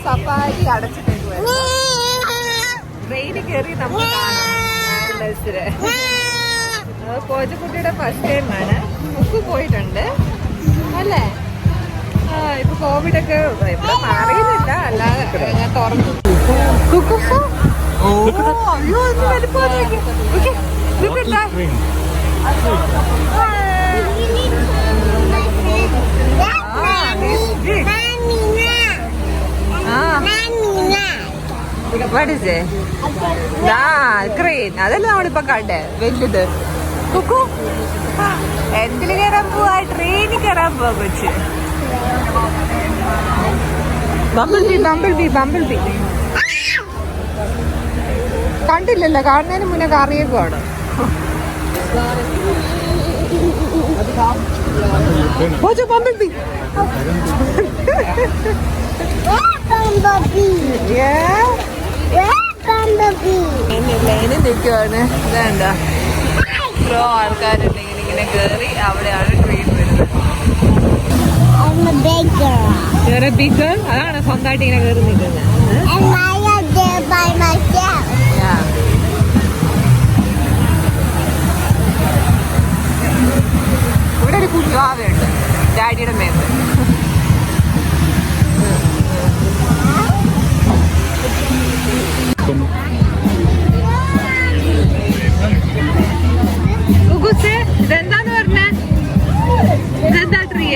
Safari അടച്ചിട്ടേക്കുവായിരുന്നു. ട്രെയിനിൽ കയറി നമുക്ക് കാണാം ബസ്സില്. കോച്ചക്കുട്ടിയുടെ ഫസ്റ്റ് ടൈമാണ്. മുക്ക് പോയിട്ടുണ്ട് അല്ലേ? ഇപ്പൊ കോവിഡ് ഒക്കെ ഇവിടെ മാറിയില്ല, അല്ലാതെ ഞാൻ തുറന്നു. അയ്യോ അതല്ലേ നമ്മളിപ്പോ കണ്ടേ വലുത്. കുക്കു എന്തില് കയറാൻ പോവാ? ട്രെയിനിൽ കയറാൻ പോവാ കൊച്ച്. ബമ്പിൾ ബി കണ്ടില്ലല്ലോ, കാണുന്നതിന് മുന്നേ കറിയേക്കുവാണ്. ബമ്പിൾ ബി ലൈനിൽ നിൽക്കുവാണ്. ഇതാണ്ട ഇത്രോ ആൾക്കാരുണ്ടെങ്കിൽ ഇങ്ങനെ കയറി അവിടെയാണ് ട്രെയിൻ വരുന്നത്. അതാണ് സ്വന്തമായിട്ട് ഇങ്ങനെ കയറി നിൽക്കുന്നത്. ഇവിടെ ഒരു കുഞ്ഞാവയുണ്ട് ഡാഡിയുടെ മേത്ത്. ഇതെന്താന്ന് പറഞ്ഞ? ഇതെന്താ ട്രീ?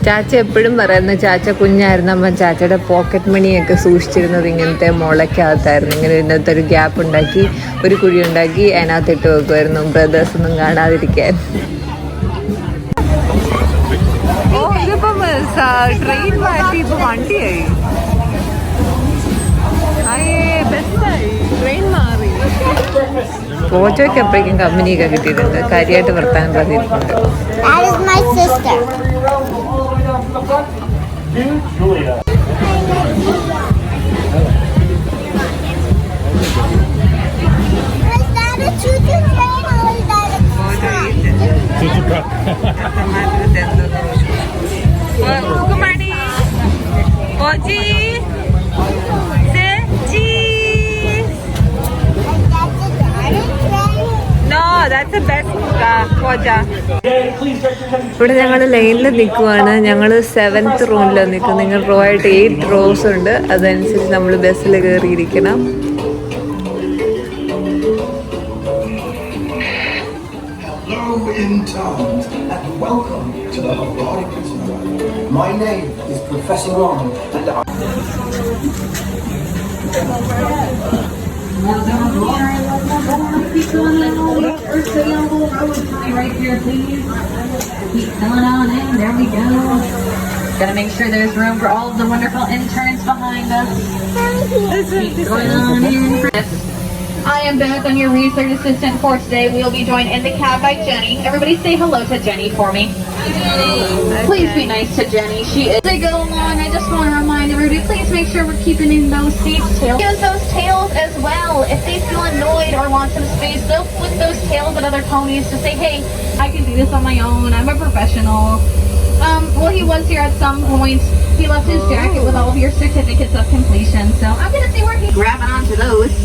ചാച്ച എപ്പോഴും പറയുന്ന, ചാച്ച കുഞ്ഞായിരുന്നമ്മ ചാച്ചയുടെ പോക്കറ്റ് മണിയൊക്കെ സൂക്ഷിച്ചിരുന്നത് ഇങ്ങനത്തെ മുളയ്ക്കകത്തായിരുന്നു. ഇങ്ങനെ ഇതിനകത്ത് ഒരു ഗ്യാപ്പ് ഉണ്ടാക്കി ഒരു കുഴി ഉണ്ടാക്കി അതിനകത്തിട്ട് വെക്കുമായിരുന്നു, ബ്രദേഴ്സ് ഒന്നും കാണാതിരിക്കാൻ. ഇതിപ്പം ട്രെയിൻ മാറ്റി ഇപ്പൊ വണ്ടിയായി. ട്രെയിൻ മാറി. പോച്ചോയ്ക്ക് അപ്പോഴേക്കും കമ്പനിയൊക്കെ കിട്ടിയിട്ടുണ്ട്. കാര്യമായിട്ട് വർത്താനം പറഞ്ഞിട്ടുണ്ട്. ഇവിടെ ഞങ്ങൾ ലൈനിൽ നിൽക്കുവാണ്. ഞങ്ങൾ 7th റൂമിലാണ് നിൽക്കുന്നത്. നിങ്ങൾ റോ ആയിട്ട് 8 റോസ് ഉണ്ട്. അതനുസരിച്ച് നമ്മൾ ബസ്സിൽ കയറിയിരിക്കണം. Right here, please. Keep coming on in. There we go. Gotta make sure there's room for all of the wonderful interns behind us. Keep going on in. I am Beth. I'm your research assistant for today. We'll be joined in the cab by Jenny. Everybody say hello to Jenny for me. Please be nice to Jenny. She is. As they go along, I just want to remind everybody, please make sure we're keeping in those seats tails. Use those tails as well. If they feel annoyed or want some space, they'll flip those tails at other ponies to say, hey, I can do this on my own. I'm a professional. Well, he was here at some point. He left his jacket with all of your certificates of completion. So I'm going to see where he's grabbing onto those.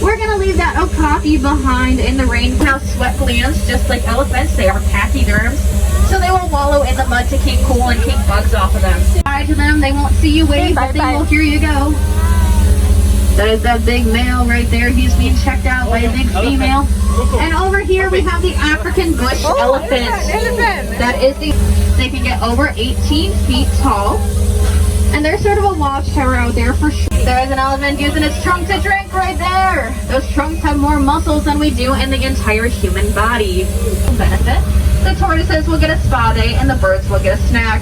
We're going to leave that okapi behind in the rain. Now sweat glands, just like elephants, they are pachyderms. So they will wallow in the mud to keep cool and keep bugs off of them. Bye to them. They won't see you wave, but they will hear you go. That is that big male right there. He's being checked out by a big female. And over here we have the African bush elephant. That is the... They can get over 18 feet tall. And there's sort of a watchtower out there for sure. There's an elephant using its trunk to drink right there. Those trunks have more muscles than we do in the entire human body. Benefit. The tortoises will get a spa day and the birds will get a snack.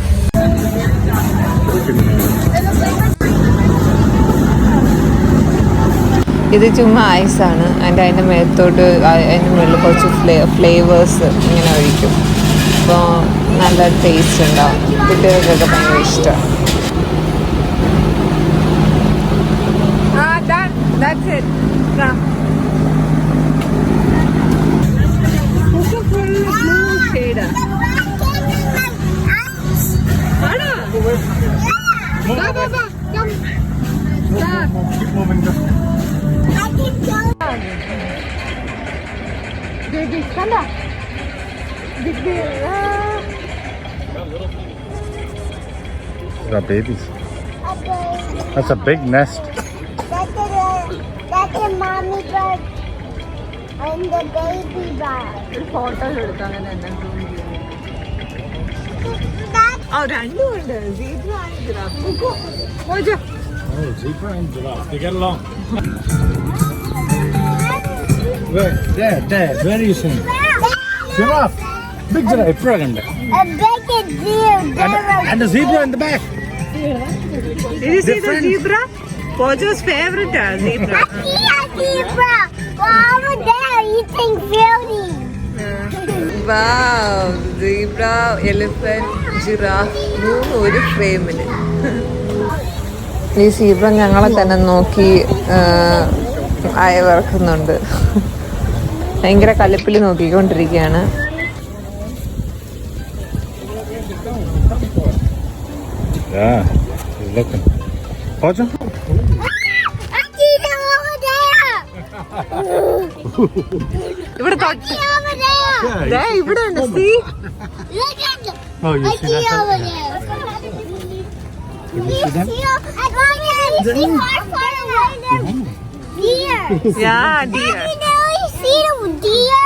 ഇത് ചുമ്മാ ഐസാണ്. അതിൻ്റെ മേത്തോട്ട് അതിൻ്റെ മുകളിൽ കുറച്ച് flavours ഇങ്ങനെ ഒഴിക്കും. അപ്പോൾ നല്ല ടേസ്റ്റ് ഉണ്ടാവും. കുട്ടികൾക്കൊക്കെ ഭയങ്കര ഇഷ്ടമാണ്. That's it. Come. Move away. Keep moving. There are babies. That's a big nest. That's a mommy bird and the baby bird. രണ്ടുമുണ്ട് zebra and giraffe. Pawjo. Oh, zebra and giraffe. They get along. Where? There. Where are you seeing? Giraffe. Big giraffe. A big deer. And a zebra in the back. Did you see the zebra? Pojo's favorite zebra. I see a zebra. Over there eating beauty. Wow, zebra, elephant, giraffe, മൂന്ന് ഒരു ഫ്രെയിമില്. ഈ zebra ഞങ്ങളെ തന്നെ നോക്കി അയവിറക്കുന്നുണ്ട്. ഭയങ്കര കലിപ്പിൽ നോക്കിക്കൊണ്ടിരിക്കുകയാണ്. Yeah, he's looking. Pawjo? I see them over there. ഇവിടെ I see over there. ഇവിടെ ഉണ്ട്. See? Look at them. Oh, you I see see that? over there. Did you see them? Mommy, I see far away there. Deer. Yeah, deer. Mommy, now I see the deer.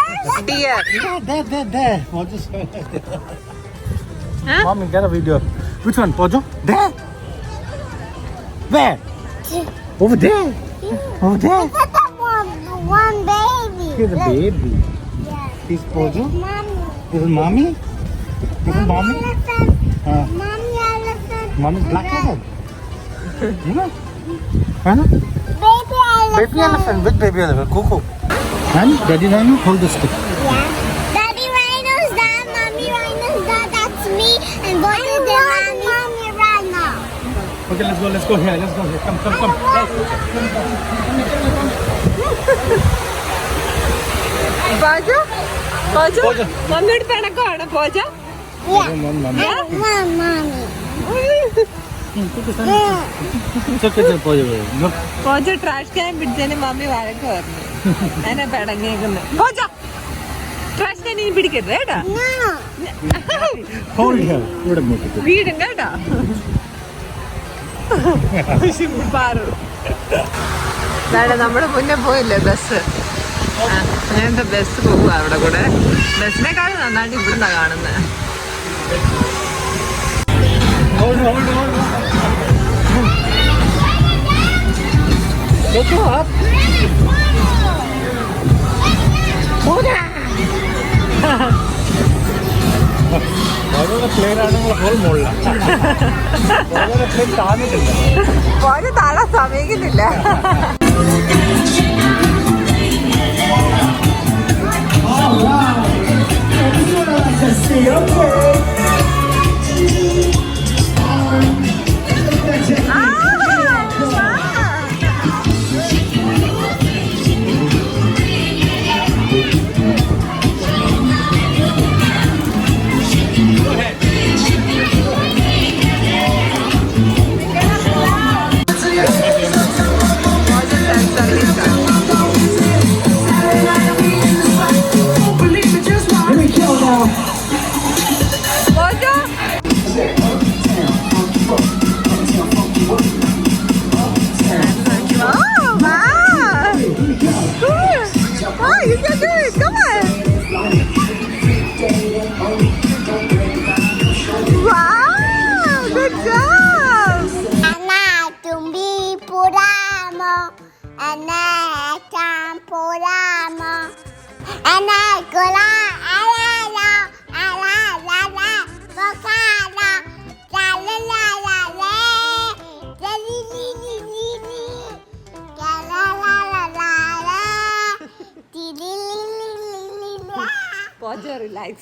Deer. There. Pawjo. Huh? Mommy, get a video. Which one, Pawjo? There. Where? Over there. Over there. Look at that one baby. Here's a baby. Yeah. He's Pawjo. Mommy. This is mommy. This is mommy. Elephant. Mommy elephant. Mommy's black elephant. You know? Huh? Baby elephant. Baby elephant. Which baby elephant? Cuckoo. And Daddy Nanu, hold the stick. Yeah. Daddy Rhino's that. Mommy Rhino's that. That's me. And both of them Mommy Rhino. Okay, let's go here. Come. Pawjo Pawjo. മമ്മിയോട് പിണക്കമാണ് Pawjo. Yeah. Mommy. Mommy. It's okay, Pawjo. Look. Pawjo trash can പിടിച്ചതിന് mommy വഴക്ക് പറഞ്ഞു. എന്നെ പിടങ്ങിയേക്കുന്നു. പോജോ trash can ഇനി പിടിക്കരുത് കേട്ടോ. No. Hold here. Wait a minute. വീടും കേട്ടോ. പാറു നമ്മുടെ മുന്നേ പോയില്ലേ ബസ്. അങ്ങനത്തെ ബസ് പോവുക അവിടെ കൂടെ. ബസ്സിനെക്കാളും നന്നായിട്ട് ഇവിടുന്ന കാണുന്നത്. Hold. Go up. Pawjo's plane ആണെങ്കിൽ whole മുകളില. Pawjo's plane താന്നിട്ടില്ല. പോജോ താഴെ സമയിക്കുന്നില്ല. Pawjo relax.